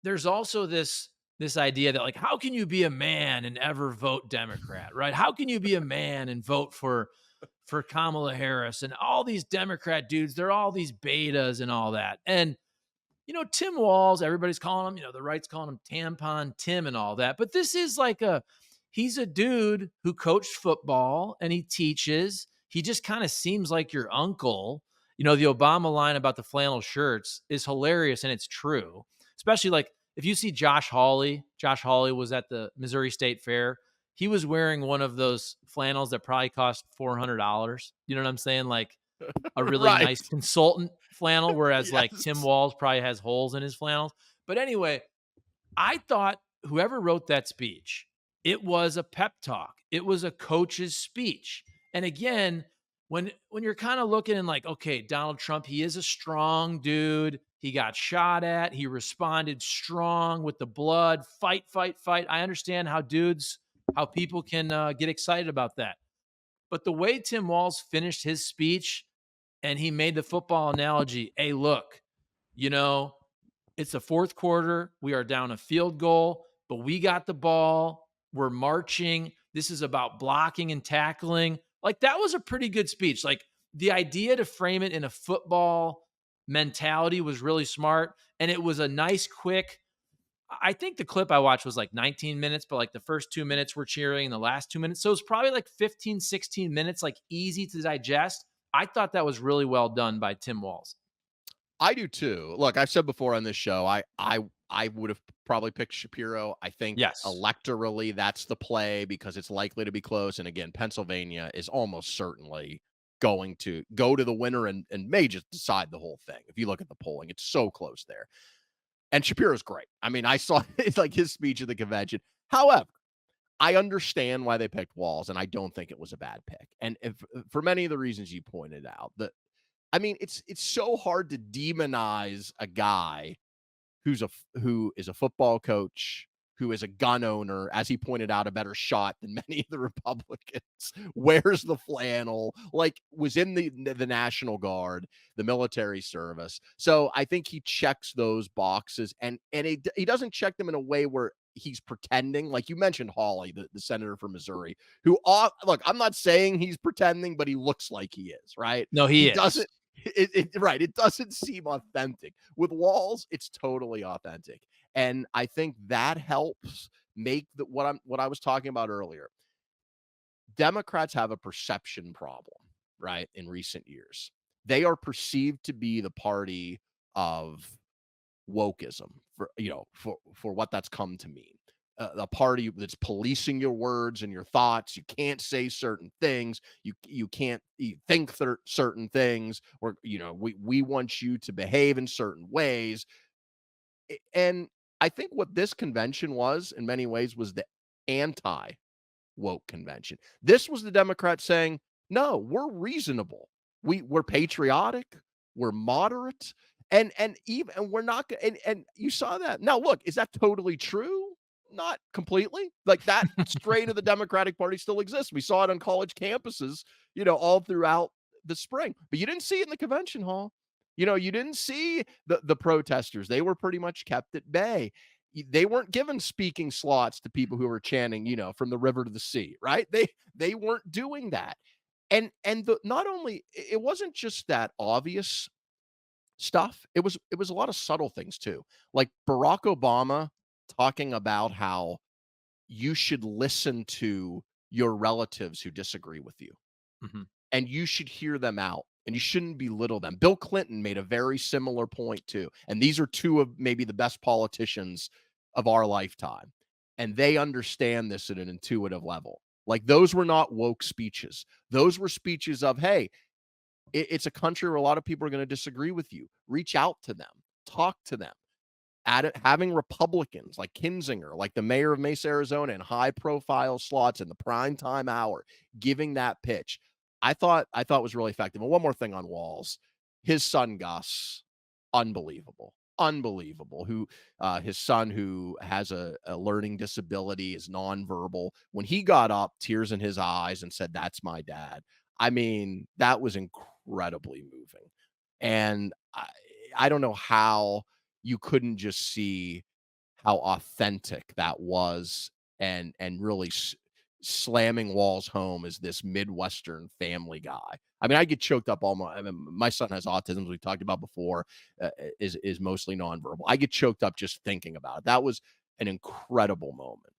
there's also this idea that, like, how can you be a man and ever vote Democrat, right? How can you be a man and vote for Kamala Harris and all these Democrat dudes? They're all these betas and all that. And Tim Walz, everybody's calling him, the right's calling him Tampon Tim and all that. But this is like he's a dude who coached football and he teaches. He just kind of seems like your uncle. The Obama line about the flannel shirts is hilarious and it's true. Especially like if you see Josh Hawley was at the Missouri State Fair. He was wearing one of those flannels that probably cost $400. You know what I'm saying? Like a really Right. nice consultant flannel, whereas like Tim Yes. Walz probably has holes in his flannels. But anyway, I thought whoever wrote that speech, it was a pep talk. It was a coach's speech. And again, when you're kind of looking and like, okay, Donald Trump, he is a strong dude. He got shot at. He responded strong with the blood. Fight, fight, fight. I understand how people can get excited about that. But the way Tim Walz finished his speech, and he made the football analogy. Hey, look, you know, it's the fourth quarter. We are down a field goal, but we got the ball. We're marching. This is about blocking and tackling. Like, that was a pretty good speech. Like, the idea to frame it in a football mentality was really smart. And it was a nice, quick, I think the clip I watched was like 19 minutes, but like the first 2 minutes were cheering and the last 2 minutes. So it's probably like 15, 16 minutes, like easy to digest. I thought that was really well done by Tim Walz. I do too. Look, I've said before on this show, I would have probably picked Shapiro. I think Yes. electorally that's the play because it's likely to be close. And again, Pennsylvania is almost certainly going to go to the winner and may just decide the whole thing. If you look at the polling, it's so close there. And Shapiro's great. I mean, I saw it's like his speech at the convention. However, I understand why they picked Walls, and I don't think it was a bad pick. And if for many of the reasons you pointed out, that I mean, it's so hard to demonize a guy who is a football coach, who is a gun owner, as he pointed out, a better shot than many of the Republicans, wears the flannel, like was in the National Guard, the military service. So I think he checks those boxes and he doesn't check them in a way where he's pretending. Like you mentioned Hawley, the senator from Missouri, who look, I'm not saying he's pretending, but he looks like he is, right? No, He he is. doesn't right. It doesn't seem authentic. With Walls, it's totally authentic. And I think that helps make the what I was talking about earlier. Democrats have a perception problem, right? In recent years, they are perceived to be the party of wokeism for what that's come to mean. A party that's policing your words and your thoughts. You can't say certain things. You can't think certain things, or we want you to behave in certain ways. And I think what this convention was, in many ways, was the anti woke convention. This was the Democrats saying, "No, we're reasonable. We're patriotic. We're moderate, and we're not." And you saw that. Now, look, is that totally true? Not completely. Like that strain of the Democratic Party still exists. We saw it on college campuses, all throughout the spring, but you didn't see it in the convention hall. You didn't see the protesters. They were pretty much kept at bay. They weren't given speaking slots to people who were chanting, from the river to the sea, right? They weren't doing that. And not only it wasn't just that obvious stuff. It was a lot of subtle things too. Like Barack Obama talking about how you should listen to your relatives who disagree with you Mhm. and you should hear them out and you shouldn't belittle them. Bill Clinton made a very similar point too. And these are two of maybe the best politicians of our lifetime. And they understand this at an intuitive level. Like those were not woke speeches. Those were speeches of, hey, it's a country where a lot of people are going to disagree with you. Reach out to them, talk to them. At it, having Republicans like Kinzinger, like the mayor of Mesa, Arizona, in high profile slots in the prime time hour, giving that pitch, I thought was really effective. And one more thing on Walls, his son Gus, unbelievable, unbelievable. Who his son who has a learning disability is nonverbal. When he got up, tears in his eyes, and said, "That's my dad." I mean, that was incredibly moving, and I don't know how you couldn't just see how authentic that was, and really slamming Walls home as this Midwestern family guy. I mean, I get choked up I mean, my son has autism, as we talked about before, is mostly nonverbal. I get choked up just thinking about it. That was an incredible moment.